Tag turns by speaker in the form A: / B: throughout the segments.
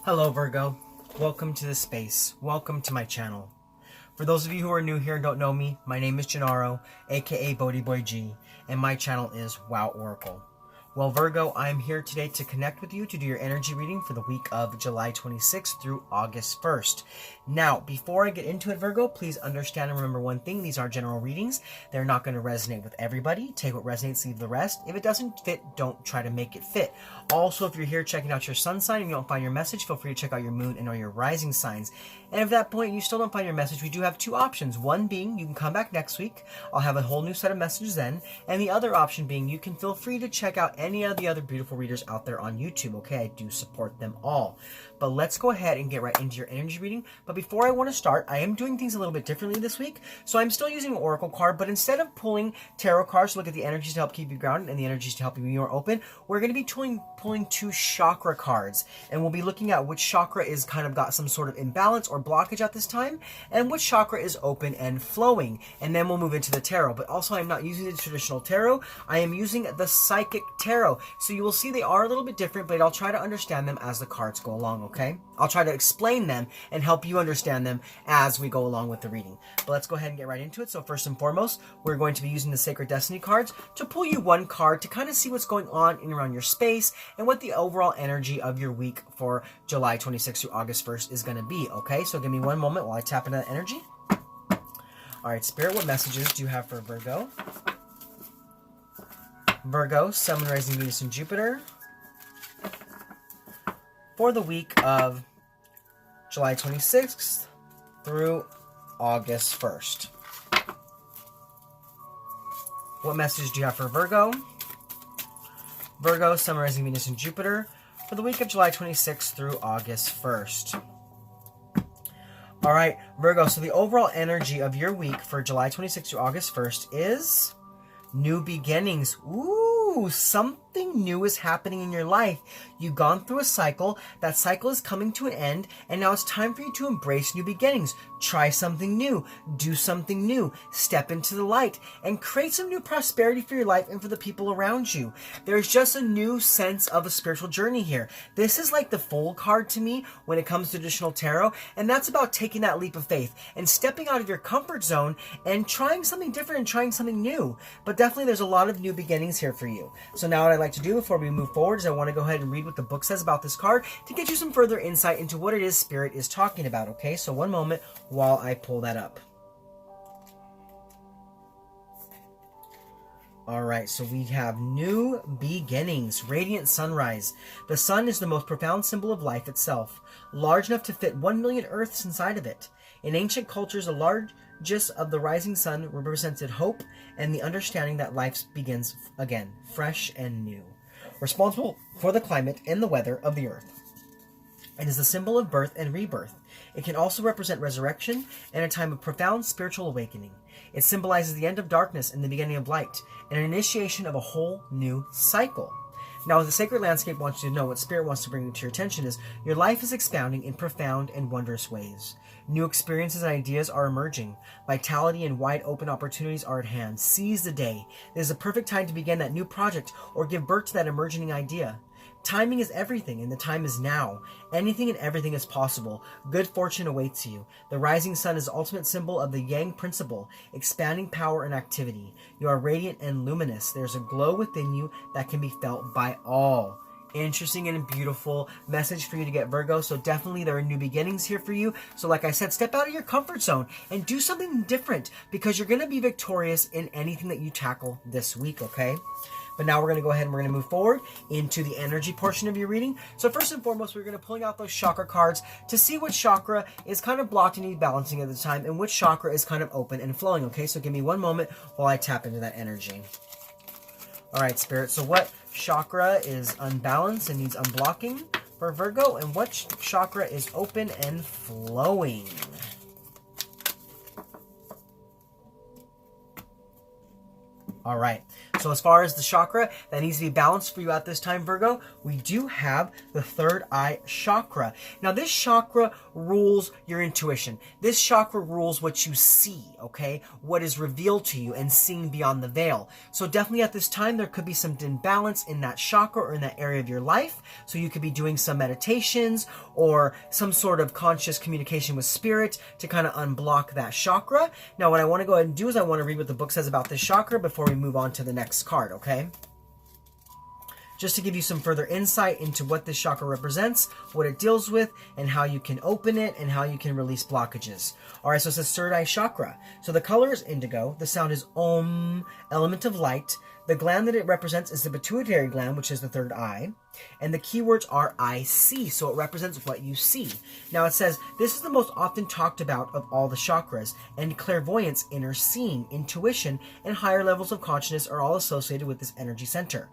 A: Hello Virgo, welcome to this space, welcome to my channel. For those of you who are new here and don't know me, my name is Gennaro, aka BhodiBoy G, and my channel is Wow Oracle. Well Virgo, I am here today to connect with you to do your energy reading for the week of July 26th through August 1st. Now, before I get into it Virgo, please understand and remember one thing, these are general readings. They're not going to resonate with everybody. Take what resonates, leave the rest. If it doesn't fit, don't try to make it fit. Also, if you're here checking out your sun sign and you don't find your message, feel free to check out your moon and or your rising signs. And if at that point you still don't find your message, we do have two options. One being you can come back next week. I'll have a whole new set of messages then. And the other option being you can feel free to check out any of the other beautiful readers out there on YouTube, okay? I do support them all. But let's go ahead and get right into your energy reading. But before I want to start, I am doing things a little bit differently this week. So I'm still using an oracle card, but instead of pulling tarot cards to look at the energies to help keep you grounded and the energies to help you be more open, we're going to be pulling two chakra cards. And we'll be looking at which chakra is kind of got some sort of imbalance or blockage at this time, and which chakra is open and flowing. And then we'll move into the tarot. But also I'm not using the traditional tarot. I am using the psychic tarot. So you will see they are a little bit different, but I'll try to understand them as the cards go along, okay? I'll try to explain them and help you understand them as we go along with the reading. But let's go ahead and get right into it. So first and foremost, we're going to be using the Sacred Destiny cards to pull you one card to kind of see what's going on in and around your space and what the overall energy of your week for July 26th through August 1st is going to be, okay? So give me one moment while I tap into that energy. All right, Spirit, what messages do you have for Virgo? Virgo, Sun, Moon, Rising, Venus, and Jupiter for the week of July 26th through August 1st. What message do you have for Virgo? Virgo, Sun, Moon, Rising, Venus, and Jupiter for the week of July 26th through August 1st. All right, Virgo, so the overall energy of your week for July 26th through August 1st is new beginnings. Ooh, something new is happening in your life. You've gone through a cycle. That cycle is coming to an end, and now it's time for you to embrace new beginnings. Try something new. Do something new. Step into the light and create some new prosperity for your life and for the people around you. There's just a new sense of a spiritual journey here. This is like the Fool card to me when it comes to traditional tarot, and that's about taking that leap of faith and stepping out of your comfort zone and trying something different and trying something new. But definitely there's a lot of new beginnings here for you. So now what I'd like to do before we move forward is I want to go ahead and read what the book says about this card to get you some further insight into what it is Spirit is talking about, okay? So one moment while I pull that up. All right, so we have new beginnings, radiant sunrise. The sun is the most profound symbol of life itself, large enough to fit 1 million Earths inside of it. In ancient cultures, the largest of the rising sun represented hope and the understanding that life begins again, fresh and new, responsible for the climate and the weather of the earth. It is the symbol of birth and rebirth. It can also represent resurrection and a time of profound spiritual awakening. It symbolizes the end of darkness and the beginning of light, and an initiation of a whole new cycle. Now, the sacred landscape wants you to know what Spirit wants to bring to your attention is your life is expounding in profound and wondrous ways. New experiences and ideas are emerging. Vitality and wide open opportunities are at hand. Seize the day. It is a perfect time to begin that new project or give birth to that emerging idea. Timing is everything, and the time is now. Anything and everything is possible. Good fortune awaits you. The rising sun is the ultimate symbol of the Yang principle, expanding power and activity. You are radiant and luminous. There's a glow within you that can be felt by all. Interesting and beautiful message for you to get, Virgo. So definitely there are new beginnings here for you. So like I said, step out of your comfort zone and do something different because you're going to be victorious in anything that you tackle this week, okay? But now we're going to go ahead and we're going to move forward into the energy portion of your reading. So first and foremost, we're going to pull out those chakra cards to see which chakra is kind of blocked and needs balancing at the time and which chakra is kind of open and flowing, okay? So give me one moment while I tap into that energy. All right, Spirit. So what chakra is unbalanced and needs unblocking for Virgo, and what chakra is open and flowing? All right. So as far as the chakra that needs to be balanced for you at this time, Virgo, we do have the third eye chakra. Now this chakra rules your intuition. This chakra rules what you see, okay? What is revealed to you and seeing beyond the veil. So definitely at this time, there could be some imbalance in that chakra or in that area of your life. So you could be doing some meditations or some sort of conscious communication with spirit to kind of unblock that chakra. Now what I want to go ahead and do is I want to read what the book says about this chakra before we move on to the next card, okay? Just to give you some further insight into what this chakra represents, what it deals with, and how you can open it, and how you can release blockages. Alright, so it says third eye chakra. So the color is indigo, the sound is Om, element of light. The gland that it represents is the pituitary gland, which is the third eye. And the keywords are I see, so it represents what you see. Now it says, this is the most often talked about of all the chakras, and clairvoyance, inner seeing, intuition, and higher levels of consciousness are all associated with this energy center.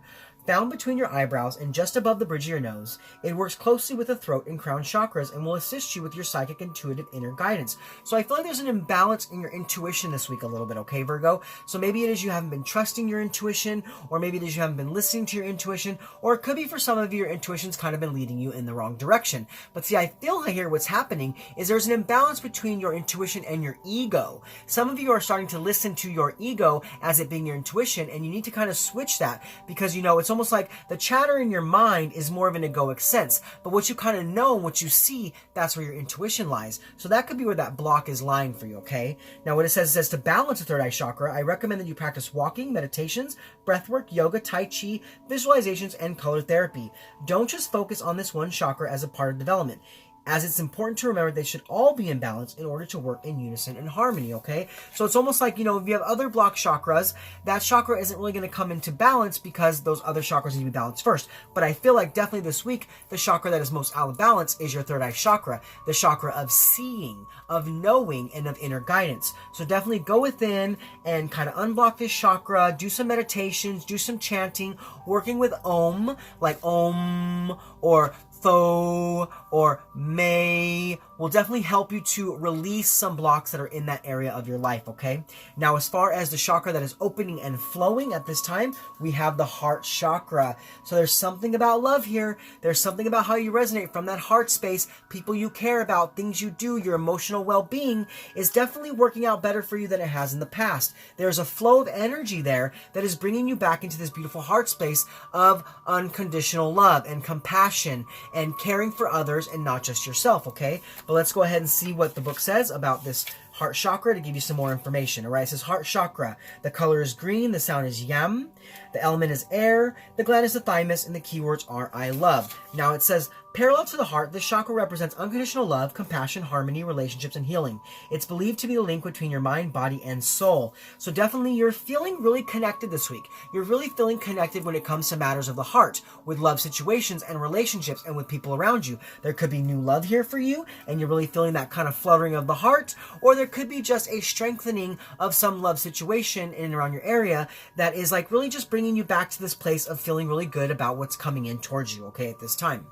A: Found between your eyebrows and just above the bridge of your nose, it works closely with the throat and crown chakras and will assist you with your psychic intuitive inner guidance. So I feel like there's an imbalance in your intuition this week a little bit, okay, Virgo? So maybe it is you haven't been trusting your intuition, or maybe it is you haven't been listening to your intuition, or it could be for some of you, your intuition's kind of been leading you in the wrong direction. But see, I feel here what's happening is there's an imbalance between your intuition and your ego. Some of you are starting to listen to your ego as it being your intuition, and you need to kind of switch that because, you know, it's almost like the chatter in your mind is more of an egoic sense, but what you kind of know and what you see, that's where your intuition lies. So that could be where that block is lying for you, okay? Now what it says to balance the third eye chakra, I recommend that you practice walking, meditations, breathwork, yoga, tai chi, visualizations, and color therapy. Don't just focus on this one chakra as a part of development, as it's important to remember they should all be in balance in order to work in unison and harmony, okay? So it's almost like, you know, if you have other block chakras, that chakra isn't really going to come into balance because those other chakras need to be balanced first. But I feel like definitely this week, the chakra that is most out of balance is your third eye chakra, the chakra of seeing, of knowing, and of inner guidance. So definitely go within and kind of unblock this chakra, do some meditations, do some chanting, working with Om, like Om or Tho or May will definitely help you to release some blocks that are in that area of your life, okay? Now, as far as the chakra that is opening and flowing at this time, we have the heart chakra. So there's something about love here. There's something about how you resonate from that heart space. People you care about, things you do, your emotional well-being is definitely working out better for you than it has in the past. There's a flow of energy there that is bringing you back into this beautiful heart space of unconditional love and compassion and caring for others and not just yourself, okay? But let's go ahead and see what the book says about this heart chakra to give you some more information. All right, it says heart chakra. The color is green, the sound is yam, the element is air, the gland is the thymus, and the keywords are I love. Now it says, parallel to the heart, this chakra represents unconditional love, compassion, harmony, relationships, and healing. It's believed to be the link between your mind, body, and soul. So definitely you're feeling really connected this week. You're really feeling connected when it comes to matters of the heart, with love situations and relationships and with people around you. There could be new love here for you, and you're really feeling that kind of fluttering of the heart, or there could be just a strengthening of some love situation in and around your area that is like really just bringing you back to this place of feeling really good about what's coming in towards you, okay, at this time.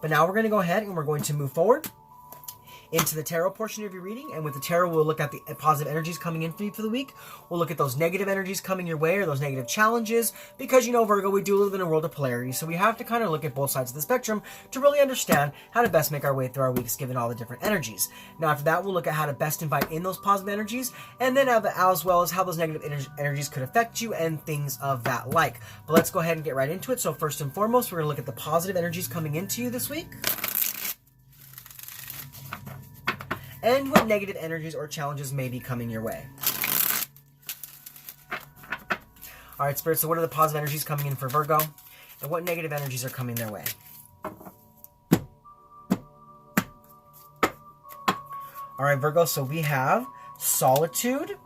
A: But now we're going to go ahead and we're going to move forward into the tarot portion of your reading. And with the tarot, we'll look at the positive energies coming in for you for the week. We'll look at those negative energies coming your way or those negative challenges. Because, you know, Virgo, we do live in a world of polarity. So we have to kind of look at both sides of the spectrum to really understand how to best make our way through our weeks given all the different energies. Now, after that, we'll look at how to best invite in those positive energies. And then as well as how those negative energies could affect you and things of that like. But let's go ahead and get right into it. So first and foremost, we're going to look at the positive energies coming into you this week. And what negative energies or challenges may be coming your way. All right, Spirit, so what are the positive energies coming in for Virgo? And what negative energies are coming their way? All right, Virgo, so we have solitude.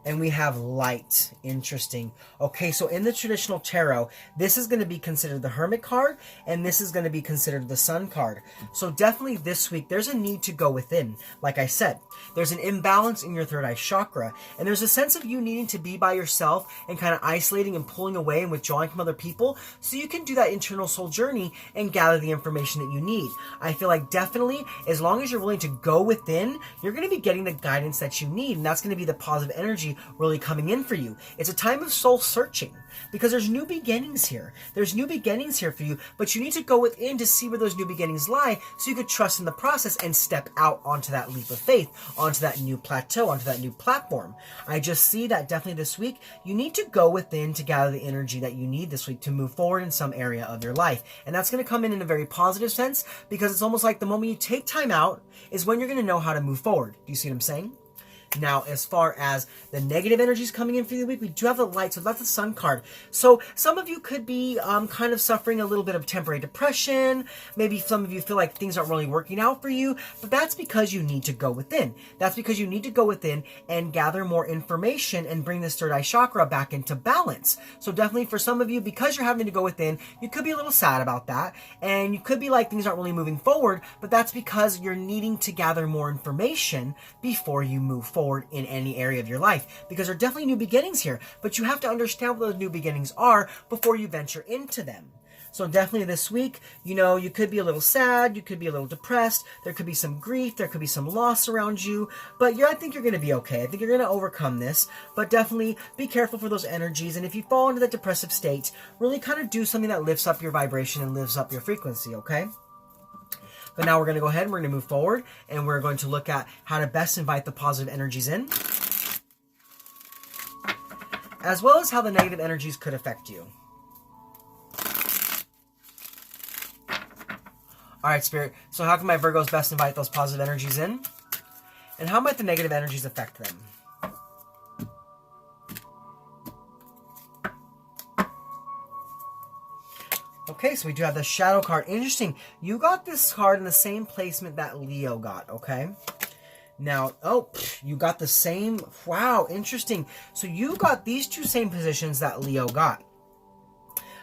A: And we have light. Interesting. Okay, so in the traditional tarot, this is going to be considered the Hermit card, and this is going to be considered the Sun card. So definitely this week, there's a need to go within. Like I said, there's an imbalance in your third eye chakra, and there's a sense of you needing to be by yourself and kind of isolating and pulling away and withdrawing from other people so you can do that internal soul journey and gather the information that you need. I feel like definitely, as long as you're willing to go within, you're going to be getting the guidance that you need, and that's going to be the positive energy energy really coming in for you. It's a time of soul searching because there's new beginnings here. There's new beginnings here for you, but you need to go within to see where those new beginnings lie so you could trust in the process and step out onto that leap of faith, onto that new plateau, onto that new platform. I just see that definitely this week, you need to go within to gather the energy that you need this week to move forward in some area of your life. And that's going to come in a very positive sense because it's almost like the moment you take time out is when you're going to know how to move forward. Do you see what I'm saying? Now, as far as the negative energies coming in for the week, we do have the light, so that's the Sun card. So some of you could be kind of suffering a little bit of temporary depression. Maybe some of you feel like things aren't really working out for you, but that's because you need to go within. That's because you need to go within and gather more information and bring this third eye chakra back into balance. So definitely for some of you, because you're having to go within, you could be a little sad about that, and you could be like things aren't really moving forward, but that's because you're needing to gather more information before you move forward in any area of your life, because there are definitely new beginnings here, but you have to understand what those new beginnings are before you venture into them. So definitely this week, you could be a little sad, you could be a little depressed, there could be some grief, there could be some loss around you, but I think you're going to be okay. I think you're going to overcome this, but definitely be careful for those energies, and if you fall into that depressive state, really kind of do something that lifts up your vibration and lifts up your frequency, okay? But now we're going to go ahead and we're going to move forward and we're going to look at how to best invite the positive energies in, as well as how the negative energies could affect you. All right, Spirit. So how can my Virgos best invite those positive energies in? And how might the negative energies affect them? Okay, so we do have the Shadow card. Interesting. You got this card in the same placement that Leo got, okay? Now, you got the same... Wow, interesting. So you got these two same positions that Leo got.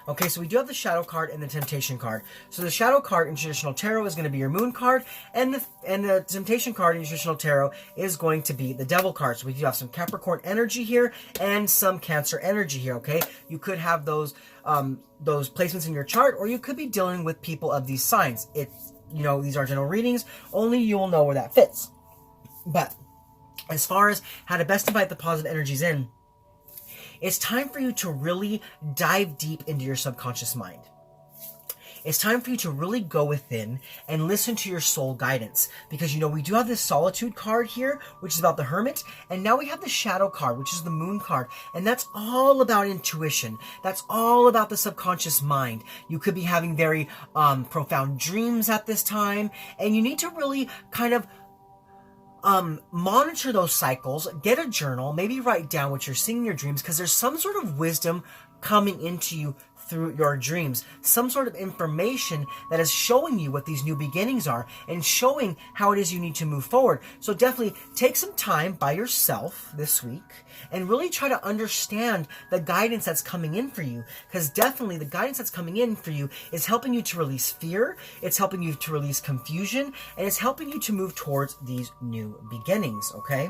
A: Okay, so we do have the Shadow card and the Temptation card. So the Shadow card in traditional tarot is going to be your Moon card, and the Temptation card in traditional tarot is going to be the Devil card. So we do have some Capricorn energy here and some Cancer energy here, okay? You could have those placements in your chart, or you could be dealing with people of these signs. These are general readings. Only you will know where that fits. But as far as how to best invite the positive energies in, it's time for you to really dive deep into your subconscious mind. It's time for you to really go within and listen to your soul guidance. Because, we do have this Solitude card here, which is about the Hermit. And now we have the Shadow card, which is the Moon card. And that's all about intuition. That's all about the subconscious mind. You could be having very profound dreams at this time. And you need to really kind of monitor those cycles, get a journal, maybe write down what you're seeing in your dreams, because there's some sort of wisdom coming into you through your dreams, some sort of information that is showing you what these new beginnings are and showing how it is you need to move forward. So definitely take some time by yourself this week and really try to understand the guidance that's coming in for you, because definitely the guidance that's coming in for you is helping you to release fear, it's helping you to release confusion, and it's helping you to move towards these new beginnings, okay?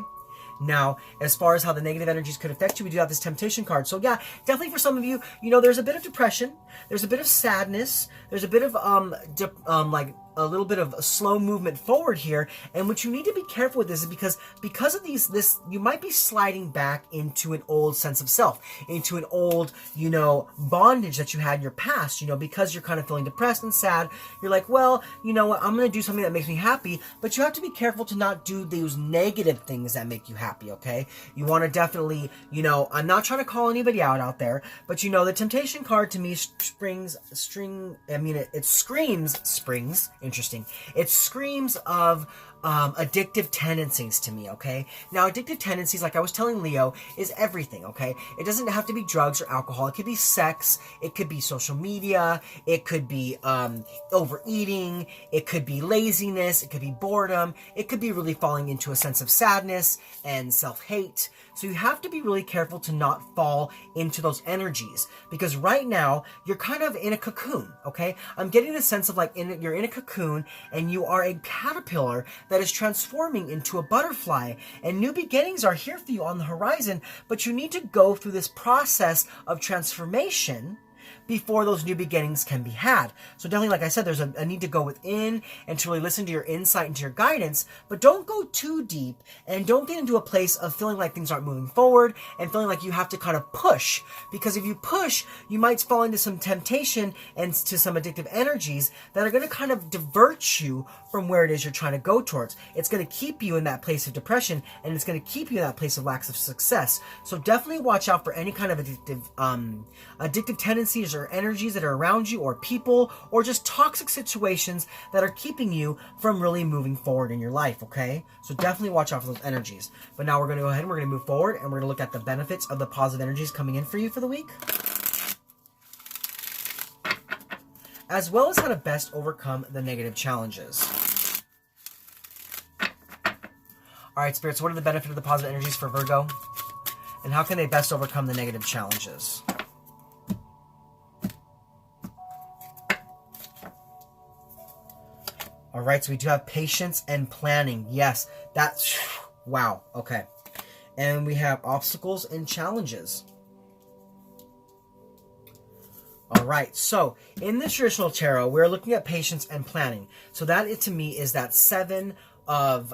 A: Now, as far as how the negative energies could affect you, we do have this Temptation card. So yeah, definitely for some of you, there's a bit of depression, there's a bit of sadness, there's a bit of like a little bit of a slow movement forward here. And what you need to be careful with is because of this, you might be sliding back into an old sense of self, into an old, bondage that you had in your past, because you're kind of feeling depressed and sad. You're like, well, you know what, I'm going to do something that makes me happy, but you have to be careful to not do those negative things that make you happy, okay? You want to definitely, I'm not trying to call anybody out there, but the Temptation card to me it screams springs. Interesting. It screams of addictive tendencies to me, okay? Now, addictive tendencies, like I was telling Leo, is everything, okay? It doesn't have to be drugs or alcohol. It could be sex. It could be social media. It could be overeating. It could be laziness. It could be boredom. It could be really falling into a sense of sadness and self-hate. So you have to be really careful to not fall into those energies, because right now you're kind of in a cocoon, okay? I'm getting the sense of like you're in a cocoon and you are a caterpillar that is transforming into a butterfly, and new beginnings are here for you on the horizon, but you need to go through this process of transformation before those new beginnings can be had. So definitely, like I said, there's a need to go within and to really listen to your insight and to your guidance, but don't go too deep and don't get into a place of feeling like things aren't moving forward and feeling like you have to kind of push. Because if you push, you might fall into some temptation and to some addictive energies that are going to kind of divert you from where it is you're trying to go towards. It's going to keep you in that place of depression, and it's going to keep you in that place of lack of success. So definitely watch out for any kind of addictive tendencies or energies that are around you, or people, or just toxic situations that are keeping you from really moving forward in your life, okay? So definitely watch out for those energies. But now we're going to go ahead and we're going to move forward, and we're going to look at the benefits of the positive energies coming in for you for the week, as well as how to best overcome the negative challenges. All right, spirits, what are the benefits of the positive energies for Virgo? And how can they best overcome the negative challenges? All right, so we do have patience and planning. Yes, that's, wow, okay. And we have obstacles and challenges. All right, so in the traditional tarot, we're looking at patience and planning. So that, to me, is that seven of...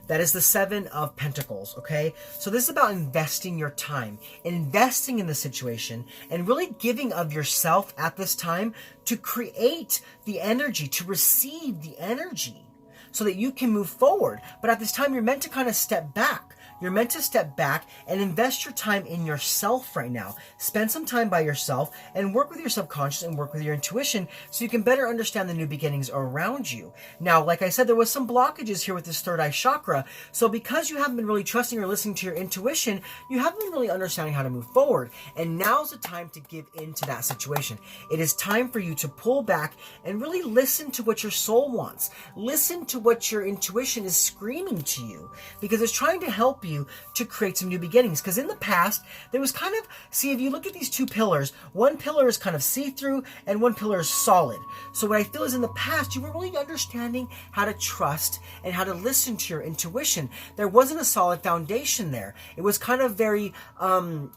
A: that is the Seven of Pentacles, okay? So this is about investing your time, investing in the situation, and really giving of yourself at this time to create the energy, to receive the energy, so that you can move forward. But at this time, you're meant to kind of step back. You're meant to step back and invest your time in yourself right now. Spend some time by yourself and work with your subconscious and work with your intuition so you can better understand the new beginnings around you. Now, like I said, there was some blockages here with this third eye chakra. So because you haven't been really trusting or listening to your intuition, you haven't been really understanding how to move forward. And now's the time to give into that situation. It is time for you to pull back and really listen to what your soul wants. Listen to what your intuition is screaming to you, because it's trying to help you to create some new beginnings. Because in the past, there was kind of, see, if you look at these two pillars, one pillar is kind of see-through and one pillar is solid. So what I feel is in the past, you were really understanding how to trust and how to listen to your intuition. There wasn't a solid foundation there. It was kind of very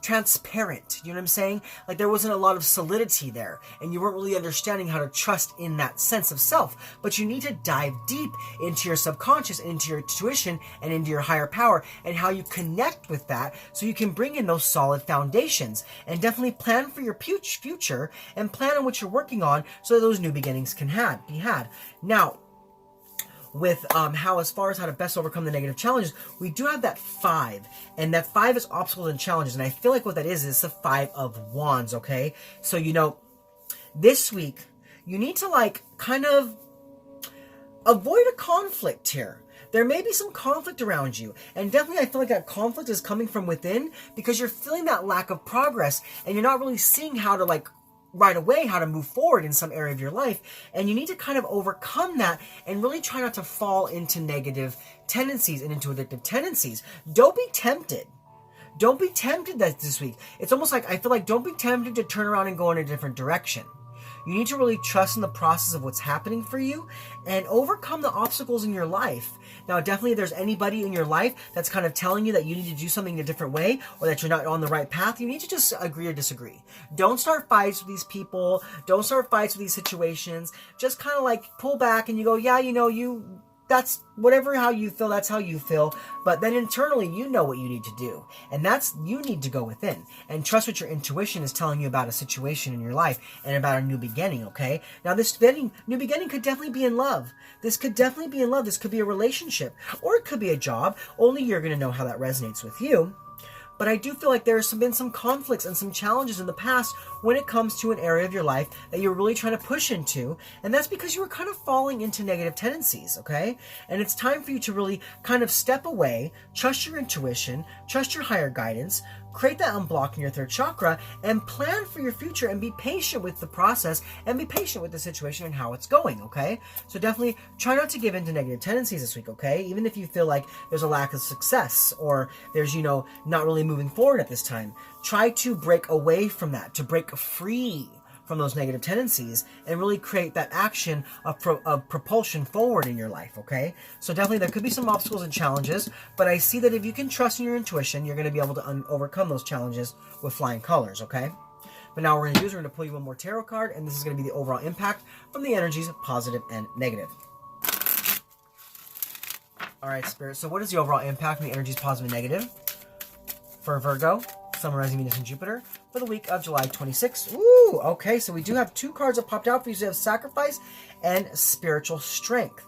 A: transparent. You know what I'm saying? Like there wasn't a lot of solidity there, and you weren't really understanding how to trust in that sense of self. But you need to dive deep into your subconscious and into your intuition and into your higher power, and how you connect with that so you can bring in those solid foundations, and definitely plan for your future and plan on what you're working on so that those new beginnings can be had. Now, with how, as far as how to best overcome the negative challenges, we do have that 5, and that 5 is obstacles and challenges, and I feel like what that is the 5 of Wands, okay? So, you know, this week, you need to, like, kind of avoid a conflict here. There may be some conflict around you, and definitely I feel like that conflict is coming from within because you're feeling that lack of progress, and you're not really seeing how to, like, right away how to move forward in some area of your life, and you need to kind of overcome that and really try not to fall into negative tendencies and into addictive tendencies. Don't be tempted. Don't be tempted that this week. It's almost like, I feel like, don't be tempted to turn around and go in a different direction. You need to really trust in the process of what's happening for you and overcome the obstacles in your life. Now, definitely if there's anybody in your life that's kind of telling you that you need to do something in a different way, or that you're not on the right path, you need to just agree or disagree. Don't start fights with these people. Don't start fights with these situations. Just kind of like pull back and you go, yeah, you know, that's whatever, how you feel, that's how you feel. But then internally, you know what you need to do. And that's, you need to go within and trust what your intuition is telling you about a situation in your life and about a new beginning, okay? Now, this new beginning could definitely be in love. This could definitely be in love. This could be a relationship, or it could be a job. Only you're going to know how that resonates with you. But I do feel like there's been some conflicts and some challenges in the past when it comes to an area of your life that you're really trying to push into. And that's because you were kind of falling into negative tendencies, okay? And it's time for you to really kind of step away, trust your intuition, trust your higher guidance, create that unblock in your third chakra, and plan for your future, and be patient with the process, and be patient with the situation and how it's going, okay? So definitely try not to give in to negative tendencies this week, okay? Even if you feel like there's a lack of success, or there's, you know, not really moving forward at this time. Try to break away from that, to break free from those negative tendencies, and really create that action of propulsion forward in your life, okay? So definitely there could be some obstacles and challenges, but I see that if you can trust in your intuition, you're going to be able to overcome those challenges with flying colors, okay? But now what we're going to do is we're going to pull you one more tarot card, and this is going to be the overall impact from the energies, positive and negative. All right, Spirit. So what is the overall impact from the energies, positive and negative, for Virgo, Sun, Rising, Venus, and Jupiter for the week of July 26th? Ooh, okay. So we do have 2 cards that popped out for you. So we have Sacrifice and Spiritual Strength.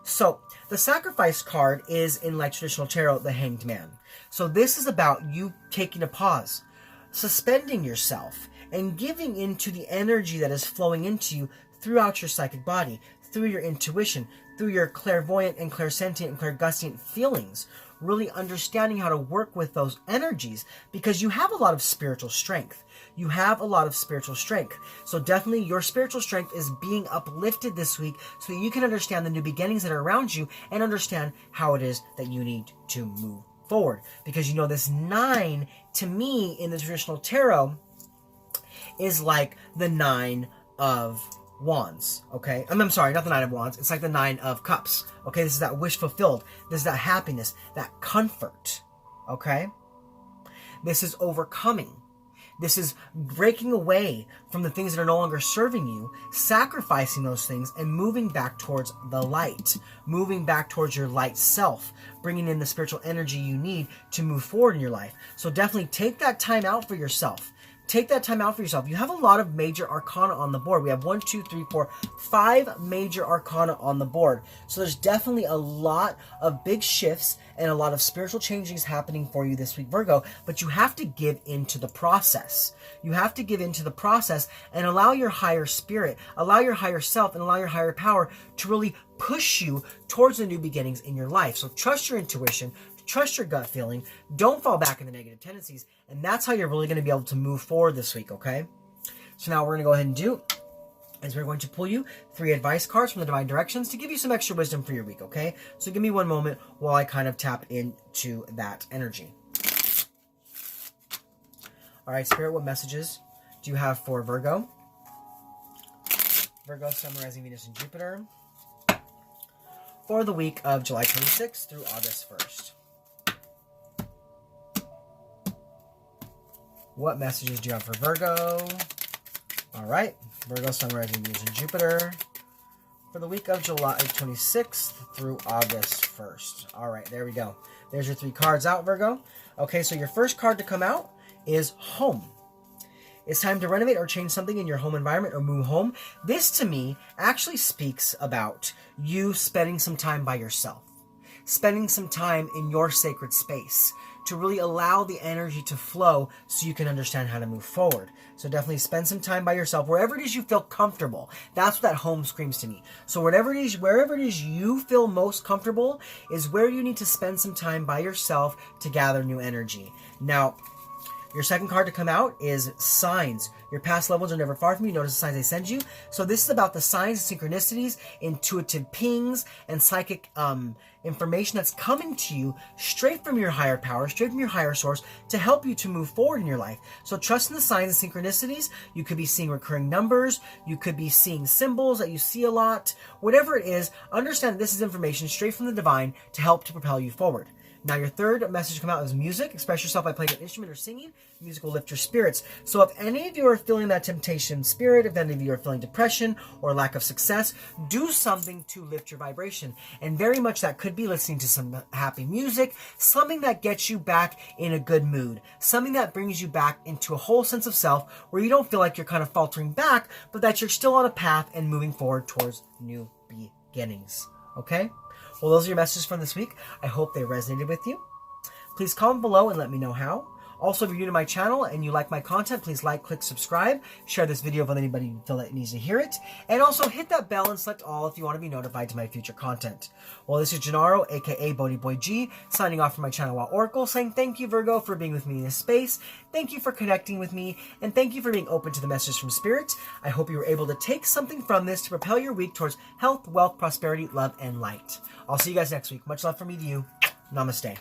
A: So the Sacrifice card is, in like traditional tarot, the Hanged Man. So this is about you taking a pause, suspending yourself, and giving into the energy that is flowing into you throughout your psychic body, through your intuition, through your clairvoyant and clairsentient and clairgustient feelings, really understanding how to work with those energies, because you have a lot of spiritual strength. You have a lot of spiritual strength. So definitely your spiritual strength is being uplifted this week so that you can understand the new beginnings that are around you and understand how it is that you need to move forward. Because you know, this 9 to me in the traditional tarot is like the 9 of Wands, okay? I'm sorry, not the 9 of Wands. It's like the 9 of Cups, okay? This is that wish fulfilled. This is that happiness, that comfort, okay? This is overcoming. This is breaking away from the things that are no longer serving you, sacrificing those things, and moving back towards the light, moving back towards your light self, bringing in the spiritual energy you need to move forward in your life. So definitely take that time out for yourself. Take that time out for yourself. You have a lot of major arcana on the board. We have 1, 2, 3, 4, 5 major arcana on the board. So there's definitely a lot of big shifts and a lot of spiritual changes happening for you this week, Virgo. But you have to give into the process. You have to give into the process and allow your higher spirit, allow your higher self, and allow your higher power to really push you towards the new beginnings in your life. So trust your intuition. Trust your gut feeling. Don't fall back in the negative tendencies. And that's how you're really going to be able to move forward this week, okay? So now we're going to go ahead and do is we're going to pull you 3 advice cards from the Divine Directions to give you some extra wisdom for your week, okay? So give me one moment while I kind of tap into that energy. All right, Spirit, what messages do you have for Virgo? Virgo, Sun, Rising, Venus, and Jupiter for the week of July 26th through August 1st. What messages do you have for Virgo? All right. Virgo, Sun, Rising, Venus, and Jupiter for the week of July 26th through August 1st. All right. There we go. There's your 3 cards out, Virgo. Okay. So your first card to come out is Home. It's time to renovate or change something in your home environment or move home. This, to me, actually speaks about you spending some time by yourself. Spending some time in your sacred space to really allow the energy to flow so you can understand how to move forward. So definitely spend some time by yourself, wherever it is you feel comfortable. That's what that home screams to me. So wherever it is you feel most comfortable is where you need to spend some time by yourself to gather new energy. Now, your second card to come out is Signs. Your past loved ones are never far from you. Notice the signs they send you. So this is about the signs, synchronicities, intuitive pings, and psychic information that's coming to you straight from your higher power, straight from your higher source to help you to move forward in your life. So trust in the signs and synchronicities. You could be seeing recurring numbers. You could be seeing symbols that you see a lot. Whatever it is, understand that this is information straight from the divine to help to propel you forward. Now, your third message to come out is music. Express yourself by playing an instrument or singing. Music will lift your spirits. So if any of you are feeling that temptation spirit, if any of you are feeling depression or lack of success, do something to lift your vibration. And very much that could be listening to some happy music, something that gets you back in a good mood, something that brings you back into a whole sense of self where you don't feel like you're kind of faltering back, but that you're still on a path and moving forward towards new beginnings. Okay? Well, those are your messages from this week. I hope they resonated with you. Please comment below and let me know how. Also, if you're new to my channel and you like my content, please like, click, subscribe, share this video with anybody you feel that needs to hear it, and also hit that bell and select all if you want to be notified to my future content. Well, this is Gennaro, aka BhodiBoy G, signing off from my channel Wild Oracle, saying thank you, Virgo, for being with me in this space, thank you for connecting with me, and thank you for being open to the messages from Spirit. I hope you were able to take something from this to propel your week towards health, wealth, prosperity, love, and light. I'll see you guys next week. Much love from me to you. Namaste.